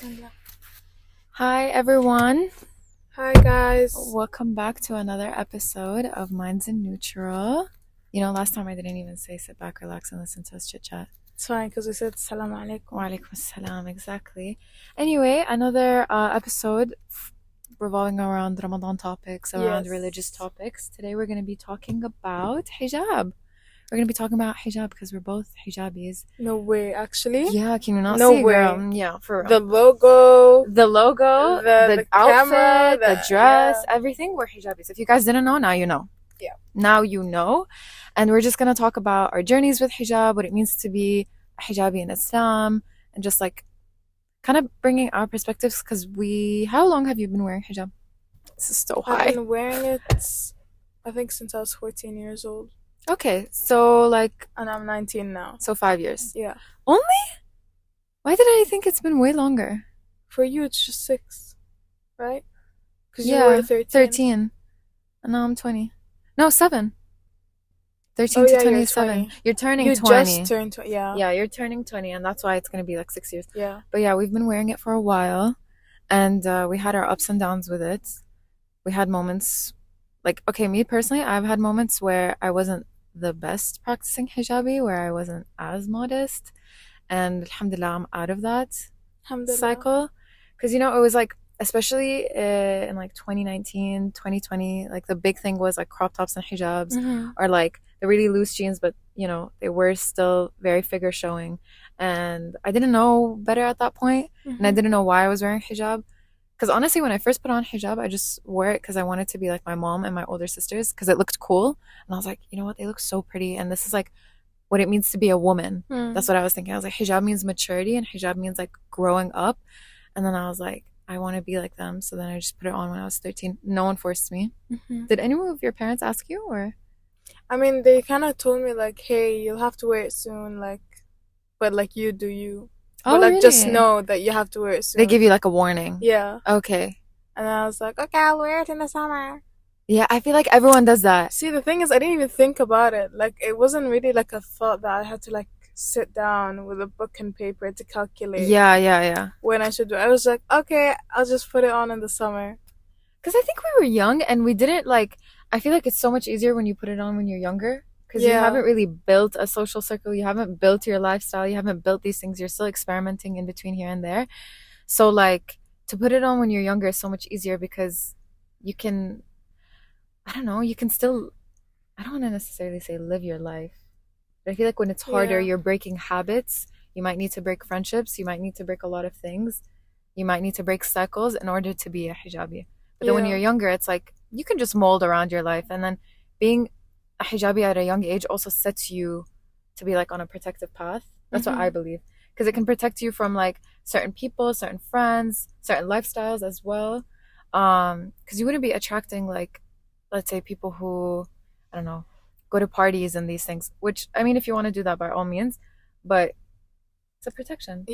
Bismillah. Hi everyone. Hi guys. Welcome back to another episode of Mindsinneutral. Last time I didn't even say sit back, relax, and listen to us chit chat. It's fine because we said salam alaikum. Wa alaikum assalam, exactly. Anyway, another episode revolving around Ramadan topics, around religious topics. Today we're going to be talking about hijab. We're going to be talking about hijab because we're both hijabis. No way, actually. Yeah, can you not No see, way. girl? Yeah, for real. The logo, the outfit, camera, the dress, everything. We're hijabis. If you guys didn't know, now you know. Yeah. Now you know. And we're just going to talk about our journeys with hijab, what it means to be a hijabi in Islam, and just like kind of bringing our perspectives because how long have you been wearing hijab? This is so high. I've been wearing it, I think, since I was 14 years old. Okay, so like... And I'm 19 now. So 5 years. Yeah. Only? Why did I think it's been way longer? For you, it's just 6, right? Because you were 13. 13. And now I'm 20. No, 7. 13 to 27. You're turning 20. You just turned 20, yeah. Yeah, you're turning 20, and that's why it's going to be like 6 years. Yeah. But yeah, we've been wearing it for a while, and we had our ups and downs with it. We had moments, like, okay, me personally, I've had moments where I wasn't the best practicing hijabi, where I wasn't as modest, and alhamdulillah, I'm out of that cycle. Because, it was like, especially in like 2019, 2020, like the big thing was like crop tops and hijabs, or like the really loose jeans, but they were still very figure showing. And I didn't know better at that point, and I didn't know why I was wearing hijab. Because honestly, when I first put on hijab, I just wore it because I wanted to be like my mom and my older sisters because it looked cool. And I was like, you know what? They look so pretty. And this is like what it means to be a woman. That's what I was thinking. I was like, hijab means maturity and hijab means like growing up. And then I was like, I want to be like them. So then I just put it on when I was 13. No one forced me. Did anyone of your parents ask you, or? I mean, they kind of told me like, hey, you'll have to wear it soon. Like, but like you do you. Oh, but like really? just know that you have to wear it soon. They give you like a warning. Yeah. Okay. And I was like, okay, I'll wear it in the summer. Yeah, I feel like everyone does that. See, the thing is, I didn't even think about it. Like, it wasn't really like a thought that I had to like sit down with a book and paper to calculate. Yeah. When I should do it. I was like, okay, I'll just put it on in the summer. Because I think we were young and we didn't like... I feel like it's so much easier when you put it on when you're younger. Because you haven't really built a social circle. You haven't built your lifestyle. You haven't built these things. You're still experimenting in between here and there. So, like, to put it on when you're younger is so much easier because you can... I don't know. You can still... I don't want to necessarily say live your life. But I feel like when it's harder, you're breaking habits. You might need to break friendships. You might need to break a lot of things. You might need to break cycles in order to be a hijabi. But then when you're younger, it's like you can just mold around your life. And then being a hijabi at a young age also sets you to be like on a protective path. That's what I believe, because it can protect you from like certain people, certain friends, certain lifestyles as well, because you wouldn't be attracting like, let's say, people who, I don't know, go to parties and these things, which I mean, if you want to do that, by all means, but it's a protection.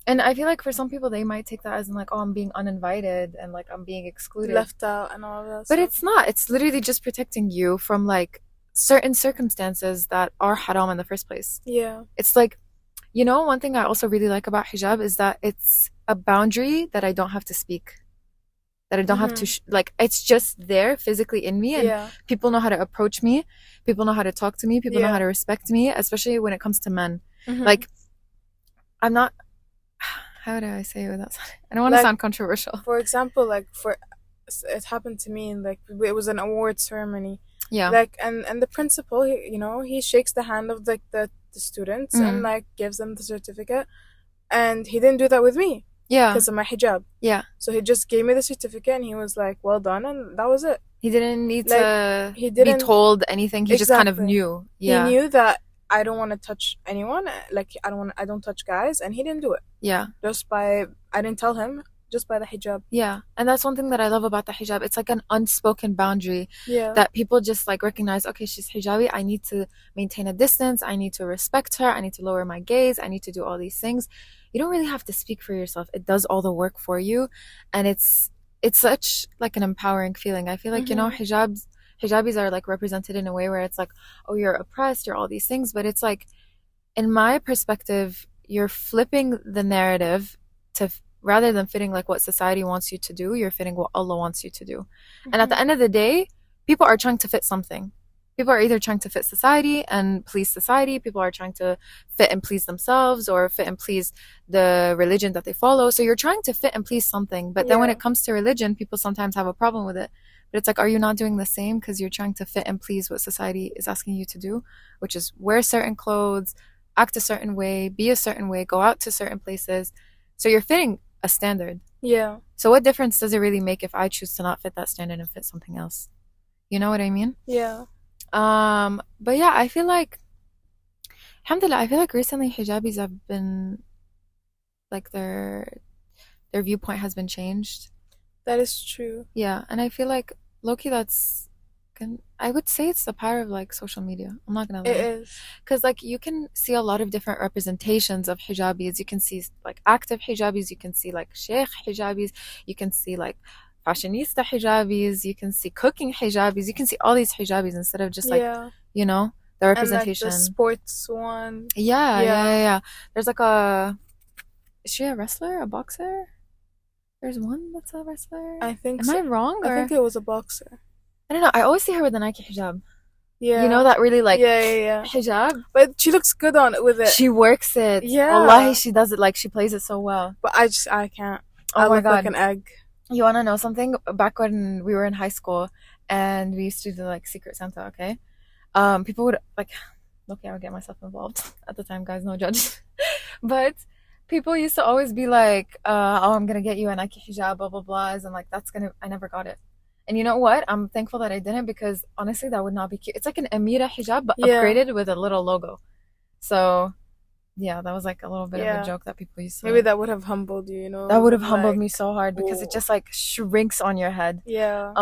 And I feel like for some people, they might take that as in like, oh, I'm being uninvited and like I'm being excluded, left out and all of that but it's not. It's literally just protecting you from like certain circumstances that are haram in the first place. It's like, one thing I also really like about hijab is that it's a boundary that I don't have to speak, that I don't have to like, it's just there physically in me, and people know how to approach me, people know how to talk to me, people know how to respect me, especially when it comes to men. Like, I'm not... How do I say it without... I don't want to sound controversial. For example, like, it happened to me, like, it was an award ceremony. Yeah. Like, and the principal, he shakes the hand of like the students and like gives them the certificate, and he didn't do that with me. Yeah. Because of my hijab. Yeah. So he just gave me the certificate and he was like, well done, and that was it. He didn't need to be told anything. He just kind of knew. Yeah. He knew that I don't want to touch anyone. Like, I don't touch guys, and he didn't do it. Yeah. I didn't tell him, just by the hijab. Yeah. And that's one thing that I love about the hijab. It's like an unspoken boundary that people just like recognize, okay, she's hijabi, I need to maintain a distance, I need to respect her, I need to lower my gaze, I need to do all these things. You don't really have to speak for yourself. It does all the work for you. And it's such like an empowering feeling. I feel like, hijabis are like represented in a way where it's like, oh, you're oppressed, you're all these things. But it's like, in my perspective, you're flipping the narrative rather than fitting like what society wants you to do, you're fitting what Allah wants you to do. And at the end of the day, people are trying to fit something. People are either trying to fit society and please society. People are trying to fit and please themselves, or fit and please the religion that they follow. So you're trying to fit and please something. But then when it comes to religion, people sometimes have a problem with it. But it's like, are you not doing the same? Because you're trying to fit and please what society is asking you to do, which is wear certain clothes, act a certain way, be a certain way, go out to certain places. So you're fitting a standard. Yeah. So what difference does it really make if I choose to not fit that standard and fit something else? You know what I mean? Yeah. But yeah, I feel like, alhamdulillah, I feel like recently hijabis have been, like, their viewpoint has been changed. That is true. Yeah, and I feel like, low-key, I would say it's the power of, like, social media. I'm not gonna lie. It is. Because, like, you can see a lot of different representations of hijabis. You can see, like, active hijabis. You can see, like, sheikh hijabis. You can see, like, fashionista hijabis. You can see cooking hijabis. You can see all these hijabis instead of just, like, you know, the representation. And, like, the sports one. Yeah. There's, like, is she a wrestler? A boxer? There's one that's a wrestler? I think Am I wrong? I think it was a boxer. I don't know. I always see her with a Nike hijab. Yeah. You know, that really, like, yeah. hijab? But she looks good on it with it. She works it. Yeah. Wallahi, she does it, like, she plays it so well. But I can't. Oh I my look God. like an egg. You wanna know something? Back when we were in high school and we used to do, like, Secret Santa, okay? People would, like, okay, I would get myself involved at the time, guys, no judge. But people used to always be like, oh, I'm gonna get you a Nike hijab, blah, blah, blah. And, like, I never got it. And you know what? I'm thankful that I didn't, because honestly, that would not be cute. It's like an Amira hijab, but upgraded with a little logo. So, yeah, that was like a little bit of a joke that people used to. Maybe that would have humbled you, you know? That would have humbled me so hard, because it just, like, shrinks on your head. Yeah.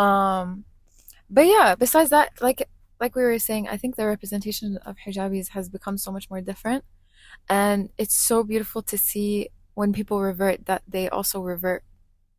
But yeah, besides that, like we were saying, I think the representation of hijabis has become so much more different. And it's so beautiful to see when people revert, that they also revert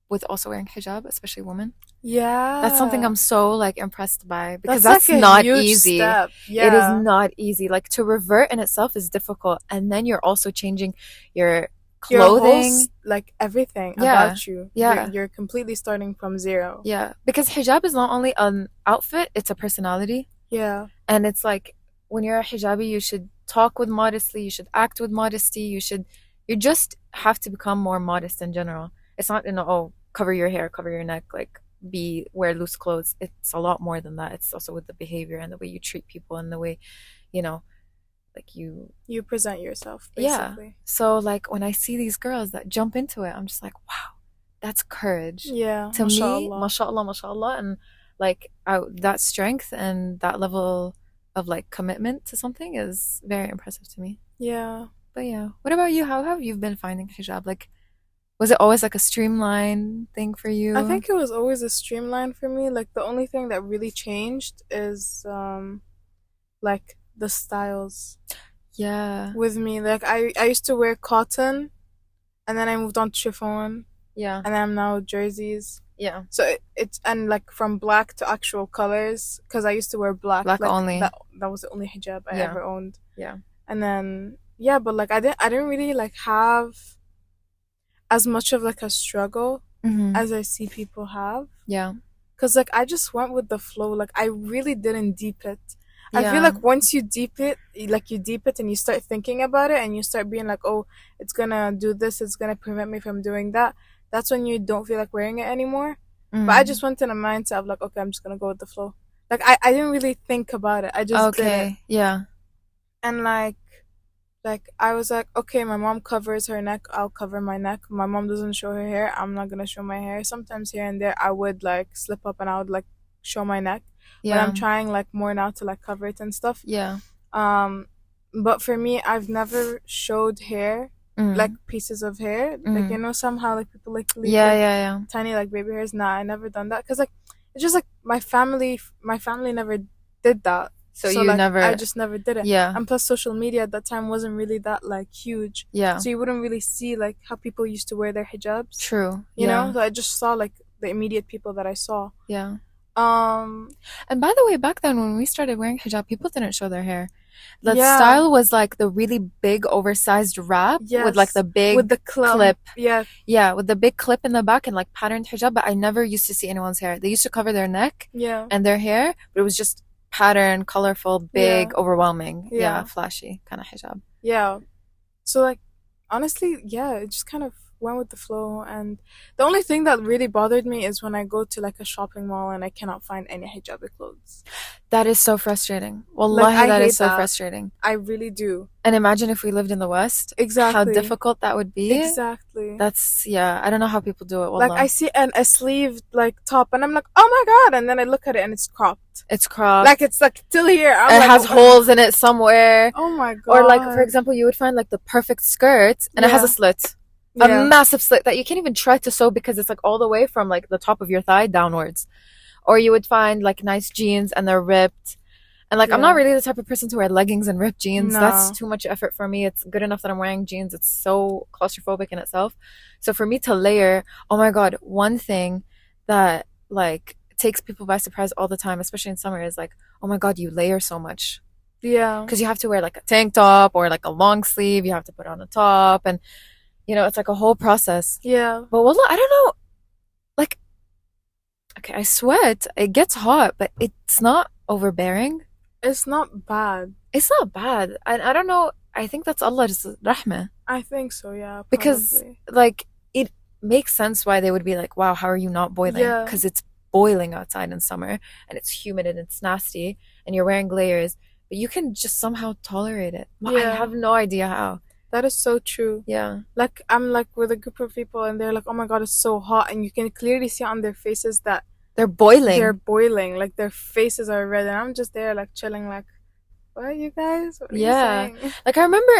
with also wearing hijab, especially women. Yeah. That's something I'm so, like, impressed by, because that's like not huge easy. Step. Yeah. It is not easy. Like, to revert in itself is difficult, and then you're also changing your clothing, your whole, like, everything about you. Yeah. You're completely starting from zero. Yeah, because hijab is not only an outfit, it's a personality. Yeah. And it's like, when you're a hijabi, you should talk with modesty, you should act with modesty, you just have to become more modest in general. It's not, cover your hair, cover your neck, like, wear loose clothes. It's a lot more than that. It's also with the behavior and the way you treat people and the way, like, you present yourself, basically. Yeah. So, like, when I see these girls that jump into it, I'm just like, wow, that's courage. Yeah. To me, mashallah, and, like, that strength and that level of, like, commitment to something is very impressive to me. Yeah. But yeah, what about you? How have you been finding hijab? Like, was it always, like, a streamlined thing for you? I think it was always a streamline for me. Like, the only thing that really changed is like, the styles. Yeah. With me, like, I used to wear cotton, and then I moved on to chiffon. Yeah. And I'm now jerseys. Yeah. So it's and, like, from black to actual colors, because I used to wear black. Black, like, only. That was the only hijab I ever owned. Yeah. And then but, like, I didn't really, like, have as much of, like, a struggle as I see people have. Yeah. Because, like, I just went with the flow. Like, I really didn't deep it. I feel like once you deep it, and you start thinking about it, and you start being like, oh, it's gonna do this, it's gonna prevent me from doing that, that's when you don't feel like wearing it anymore. But I just went in a mindset of, like, okay, I'm just gonna go with the flow. Like, I didn't really think about it. I just did it. Yeah. And, like, I was like, okay, my mom covers her neck, I'll cover my neck. My mom doesn't show her hair, I'm not gonna show my hair. Sometimes here and there I would, like, slip up and I would, like, show my neck. Yeah. But I'm trying, like, more now to, like, cover it and stuff. Yeah. But for me, I've never showed hair, like, pieces of hair. Like, you know, somehow, like, people, like, leave tiny, like, baby hairs. Nah, I never done that. Because, like, it's just, like, my family never did that. So you, like, I just never did it. Yeah. And plus, social media at that time wasn't really that, like, huge. Yeah. So you wouldn't really see, like, how people used to wear their hijabs. True. You know? So I just saw, like, the immediate people that I saw. Yeah. And by the way, back then when we started wearing hijab, people didn't show their hair. The Yeah. style was like the really big oversized wrap with like Yes. the With big the clump. clip. Yeah. Yeah, with the big clip in the back and like patterned hijab, but I never used to see anyone's hair. They used to cover their neck Yeah. and their hair, but it was just patterned, colorful, Yeah. big, overwhelming. Yeah, Yeah. flashy kind of hijab. Yeah. So like honestly, yeah, it just kind of went with the flow, and the only thing that really bothered me is when I go to like a shopping mall and I cannot find any hijabi clothes. That is so frustrating. Like Wallahi, I that is hate so that. frustrating. I really do. And imagine if we lived in the West, how Exactly. difficult that would be. Exactly. That's, yeah, I don't know how people do it, Like I wallah. see a sleeve like top and I'm like, "Oh my God." And then I look at it and it's cropped. It's Like cropped. it's like till here. I'm It like, has holes in it somewhere. "Oh my Or like, for God." example, you would find like the perfect skirt and it has a Yeah. slit. A Yeah. massive slit that you can't even try to sew because it's like all the way from like the top of your thigh downwards. Or you would find like nice jeans and they're ripped. And like, I'm not Yeah. really the type of person to wear leggings and ripped jeans. That's No. too much effort for me. It's good enough that I'm wearing jeans. It's so claustrophobic in itself. So for me to layer, oh my God, one thing that like takes people by surprise all the time, especially in summer, is like, oh my God, you layer so much. Yeah. Because you have to wear like a tank top or like a long sleeve. You have to put on a top. And, you know, it's like a whole process. Yeah. But wallah, I don't know. Like, okay, I sweat. It gets hot, but it's not overbearing. It's not bad. It's not bad. I don't know. I think that's Allah's rahmah. I think so, yeah, Because, probably. like, it makes sense why they would be like, wow, how are you not boiling? Yeah. Because it's boiling outside in summer and it's humid and it's nasty and you're wearing layers, but you can just somehow tolerate it. Well, I Yeah. have no idea how. That is so true. Yeah. Like I'm like with a group of people and they're like, "Oh my God, it's so hot." And you can clearly see on their faces that They're boiling. they're boiling. Like their faces are red and I'm just there like chilling like, "What, you guys? What are Yeah. you saying?" Like, I remember,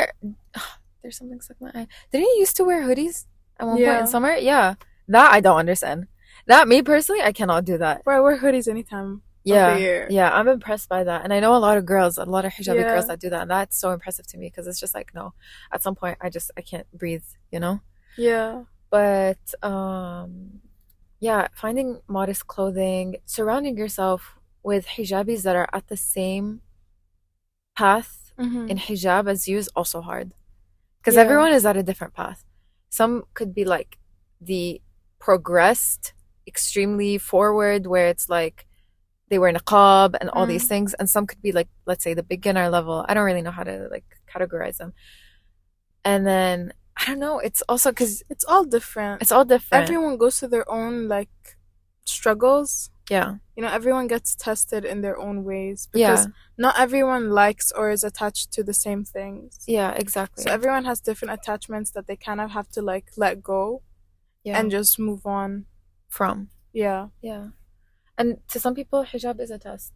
there's something stuck in my eye. Didn't you used to wear hoodies at one point in Yeah. summer? Yeah. That I don't understand. That, me personally, I cannot do that. Bro, I wear hoodies anytime of the Yeah, year. yeah, I'm impressed by that. And I know a lot of girls, a lot of hijabi Yeah. girls that do that. And that's so impressive to me because it's just like, no, at some point I can't breathe, you know? Yeah. But yeah, finding modest clothing, surrounding yourself with hijabis that are at the same path Mm-hmm. in hijab as you is also hard. Because Yeah. everyone is at a different path. Some could be like the progressed, extremely forward, where it's like they wear niqab and all these things, and some could be like, let's say, the beginner level. I don't really know how to like categorize them. And then I don't know. It's also because It's all different. it's all different. Everyone goes through their own like struggles. Yeah, You know, everyone gets tested in their own ways yeah, because not everyone likes or is attached to the same things. yeah, exactly. So everyone has different attachments that they kind of have to like let go Yeah, and just move on. from Yeah, yeah. And to some people, hijab is a test.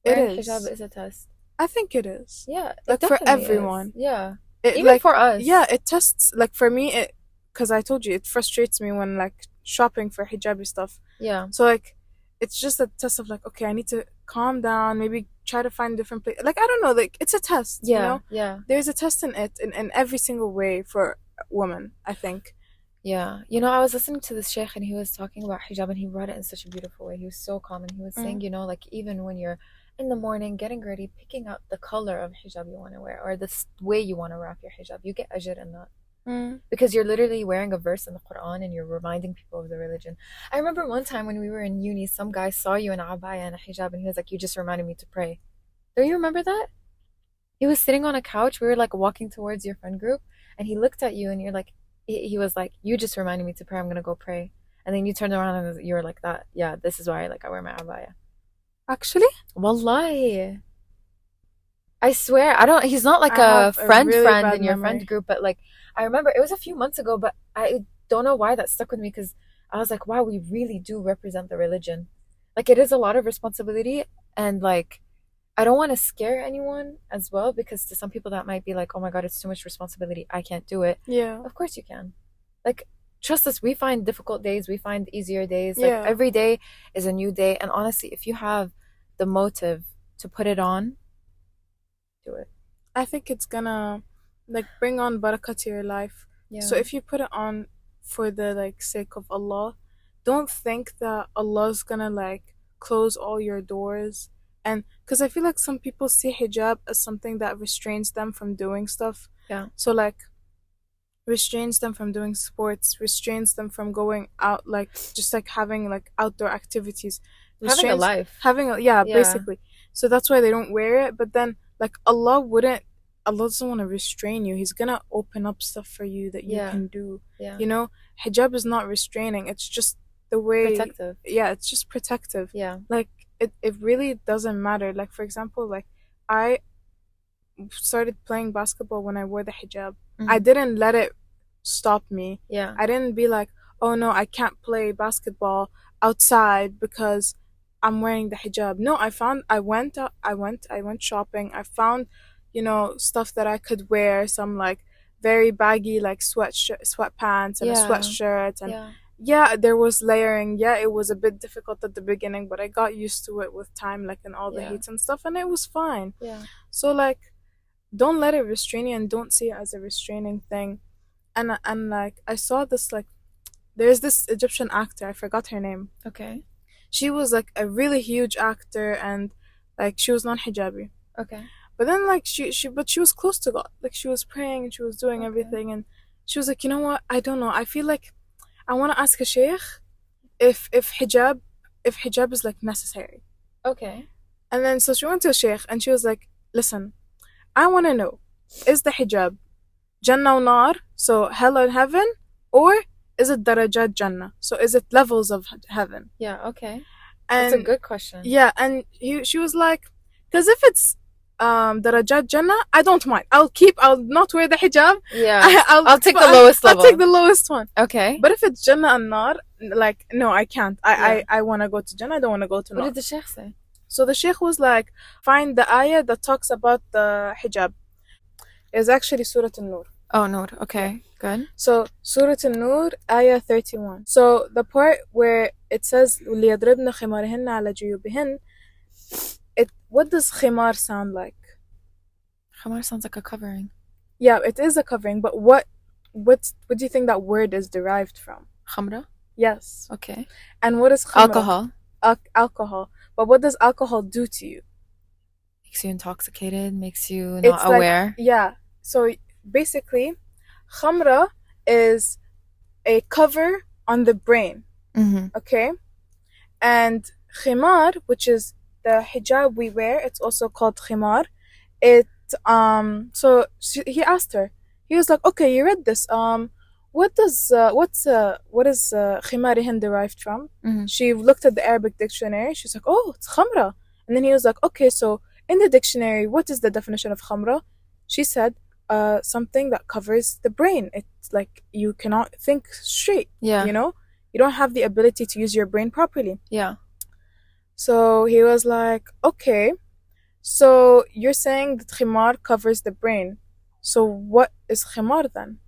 it Wearing is. hijab is a test. I think it is. Yeah, it Like for definitely is. everyone. Yeah, It even like for us. yeah, it tests like for me it because I told you it frustrates me when like shopping for hijabi stuff. Yeah, So like it's just a test of like okay, I need to calm down, maybe try to find different place. Like I don't know, like it's a test, you yeah, know? yeah. There's a test in it in every single way for women, I think. Yeah, you know, I was listening to this sheikh and he was talking about hijab and he brought it in such a beautiful way. He was so calm and he was saying, you know, like even when you're in the morning getting ready, picking out the color of hijab you want to wear or the way you want to wrap your hijab, you get ajr in that. Because you're literally wearing a verse in the Quran and you're reminding people of the religion. I remember one time when we were in uni, some guy saw you in a abaya and a hijab and he was like, you just reminded me to pray. Don't you remember that? He was sitting on a couch. We were like walking towards your friend group and he looked at you and you're like, he was like, you just reminded me to pray. I'm going to go pray. And then you turned around and you were like that. Yeah, this is why I wear my abaya. Actually? Wallahi. I swear, he's not like I a have a friend really friend bad in your memory. friend group, but like, I remember it was a few months ago, but I don't know why that stuck with me because I was like, wow, we really do represent the religion. Like, it is a lot of responsibility and like, I don't want to scare anyone as well because to some people that might be like, oh my God, it's too much responsibility. I can't do it. Yeah. Of course you can. Like, trust us, we find difficult days, we find easier days. Like, Yeah. every day is a new day. And honestly, if you have the motive to put it on, do it. I think it's gonna like bring on barakah to your life. Yeah. So if you put it on for the like sake of Allah, don't think that Allah's gonna like close all your doors And because I feel like some people see hijab as something that restrains them from doing stuff. Yeah. So like restrains them from doing sports, restrains them from going out, like just like having like outdoor activities, Having a restrains life. having a, yeah, Yeah. basically. So that's why they don't wear it. But then like Allah doesn't want to restrain you. He's gonna open up stuff for you that you Yeah. can do. Yeah. You know, hijab is not restraining. It's just the way. Protective. Yeah, it's just protective. Yeah. Like it really doesn't matter. Like for example, like I started playing basketball when I wore the hijab. I didn't let it stop me. Yeah. I didn't be like, oh no, I can't play basketball outside because I'm wearing the hijab. No, I went shopping. I found, stuff that I could wear, some like very baggy like sweatpants and a Yeah. sweatshirt, and Yeah. yeah, there was layering. Yeah, it was a bit difficult at the beginning, but I got used to it with time, like in all the Yeah. heats and stuff, and it was fine. Yeah. So like don't let it restrain you and don't see it as a restraining thing. And like I saw this, like there's this Egyptian actor, I forgot her name. Okay. She was like a really huge actor, and like she was non-hijabi. Okay. But then like she was close to God. Like she was praying and she was doing Okay. everything, and she was like, you know what? I don't know. I feel like I want to ask a sheikh if hijab is like necessary. Okay. And then so she went to a sheikh and she was like, listen, I want to know, is the hijab Jannah or nar, so hell and heaven, or is it darajat Jannah? So is it levels of heaven? Yeah. Okay. And That's a good question. yeah, and she was like, because if it's darajat Jannah, I don't mind. I'll not wear the hijab. Yeah. I'll take the lowest level. I'll take the lowest one. Okay. But if it's Jannah and nar, like no, I can't. Yeah. I want to go to Jannah. I don't want to go to nar. What did the sheikh say? So the sheikh was like, find the ayah that talks about the hijab. It's actually Surah An-Nur. Oh, Noor. Okay, good. So Surah An-Nur, ayah 31. So the part where it says لِيَضْرِبْنَ خِمَارِهِنَّ عَلَى جُيُوبِهِنَّ, what does khimar sound like? Khamar sounds like a covering. Yeah, it is a covering, but what do you think that word is derived from? Khamra? Yes. Okay. And what is khamra? Alcohol. Alcohol. But what does alcohol do to you? Makes you intoxicated, makes you not aware. Like, yeah. So basically, khamra is a cover on the brain. Okay? And khimar, which is the hijab we wear, it's also called khimar. So he asked her. He was like, okay, you read this. What is khimarihin derived from? She looked at the Arabic dictionary. She's like, oh, it's khamra. And then he was like, okay, so in the dictionary, what is the definition of khamra? She said, something that covers the brain. It's like you cannot think straight. Yeah. You don't have the ability to use your brain properly. Yeah. So he was like, okay, so you're saying that khimar covers the brain. So what is khimar then?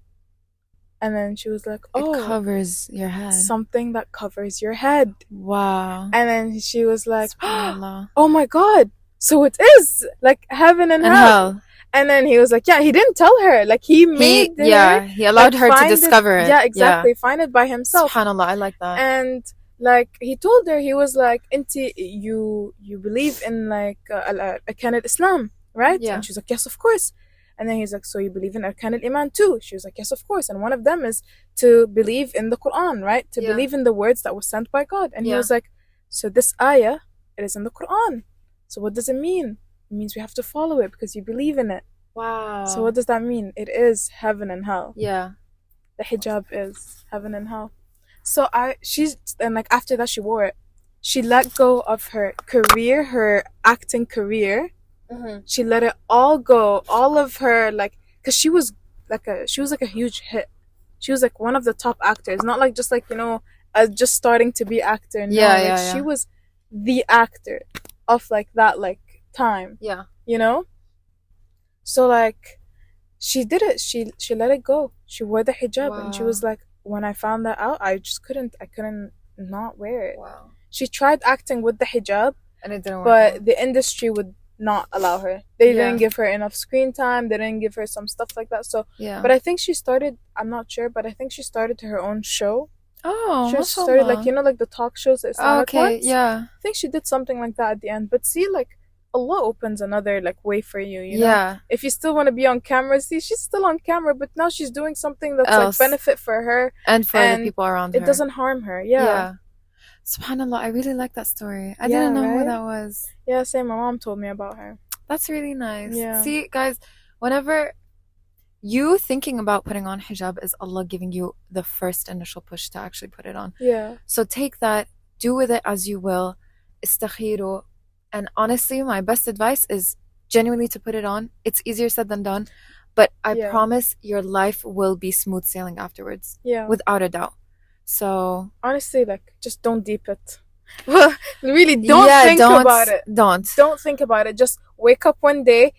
And then she was like, oh, it covers your head. Something that covers your head. Wow. And then she was like, SubhanAllah. oh my God. So it is like heaven and hell. And then he was like, yeah, he didn't tell her. Like he allowed her to discover it. Yeah, exactly. Find it by himself. SubhanAllah, I like that. And like he told her, he was like, Inti, you believe in like Arkan al-Islam, right? Yeah. And she's like, yes, of course. And then he's like, so you believe in Arkan al-Iman too? She was like, yes, of course. And one of them is to believe in the Quran, right? To believe in the words that were sent by God. And he was like, so this ayah, it is in the Quran. So what does it mean? It means we have to follow it because you believe in it. Wow. So what does that mean? It is heaven and hell. Yeah. The hijab is heaven and hell. So and like after that she wore it. She let go of her career, her acting career. She let it all go, all of her, like, because she was like a huge hit. She was like one of the top actors, not like just like just starting to be actor. No, she was the actor of like that like time. Yeah. So like she did it. She let it go. She wore the hijab. Wow. And she was like, when I found that out, I couldn't not wear it. Wow. She tried acting with the hijab, and it didn't work. But the industry would not allow her. They didn't give her enough screen time. They didn't give her some stuff like that. So but I think she started, I'm not sure, but I think she started her own show. Oh, she started like like the talk shows that Islamic ones. Yeah. I think she did something like that at the end. But see, like Allah opens another like way for you, you know? Yeah. If you still want to be on camera, see, she's still on camera, but now she's doing something that's like Else. benefit for her And for the and people around it her. doesn't harm her. Yeah. Yeah. SubhanAllah, I really like that story. I Yeah, didn't know who right? that was. Yeah, same. My mom told me about her. That's really nice. Yeah. See, guys, whenever you thinking about putting on hijab is Allah giving you the first initial push to actually put it on. Yeah. So take that, do with it as you will. Istakhiru. And honestly, my best advice is genuinely to put it on. It's easier said than done. But I Yeah. promise your life will be smooth sailing afterwards. Yeah. Without a doubt. So honestly, like, just don't deep it. Really, don't think about it. Don't think about it. Just wake up one day,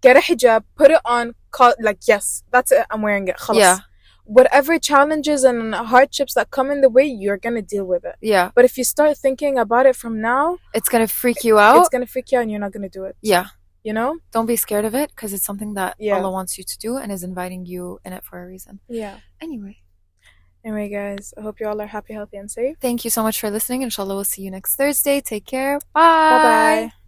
get a hijab, put it on, like, yes, that's it, I'm wearing it. Khalas. Yeah. Whatever challenges and hardships that come in the way, you're gonna deal with it. Yeah. But if you start thinking about it from now, it's gonna freak you out. It's gonna freak you out and you're not gonna do it. Yeah. You know? Don't be scared of it because it's something that Allah wants you to do and is inviting you in it for a reason. Yeah. Anyway, guys, I hope you all are happy, healthy, and safe. Thank you so much for listening. Inshallah, we'll see you next Thursday. Take care. Bye. Bye-bye.